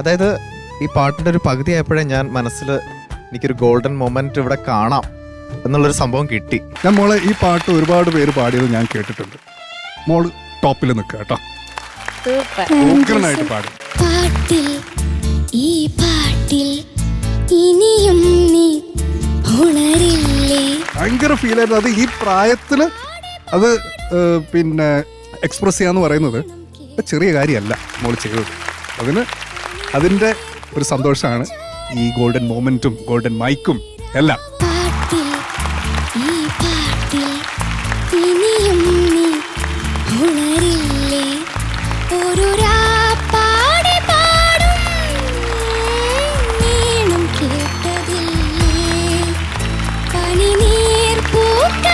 അതായത് ഈ പാട്ടിന്റെ ഒരു പകുതി ആയപ്പോഴേ ഞാൻ മനസ്സിൽ എനിക്കൊരു ഗോൾഡൻ മൊമെന്റ് ഇവിടെ കാണാം എന്നുള്ളൊരു സംഭവം കിട്ടി. ഞാൻ മോളെ ഈ പാട്ട് ഒരുപാട് പേര് പാടിയത് ഞാൻ കേട്ടിട്ടുണ്ട്. മോള് ടോപ്പിൽ നിൽക്കുക കേട്ടോ. ഉഗ്രനായിട്ട് പാടും. പാട്ടിൽ ഈ പാട്ടിൽ ഇനിയും നീ ഉണരില്ലേ. ഭയങ്കര ഫീൽ ആയിരുന്നു. അത് ഈ പ്രായത്തില് അത് പിന്നെ എക്സ്പ്രസ് ചെയ്യാന്ന് പറയുന്നത് ചെറിയ കാര്യമല്ല മോള് ചെയ്തത്. അതിന്റെ ഒരു സന്തോഷമാണ് ഈ ഗോൾഡൻ മൊമെന്റും ഗോൾഡൻ മൈക്കും എല്ലാം. പാട്ടിൽ ഈ പാട്ടിൽ ഇനിയും നീ ഉണരില്ലേ. ഒരു രാപ്പാടി പാടും നീണം കേട്ടതില്ലേ. പനിനീർ പൂക്ക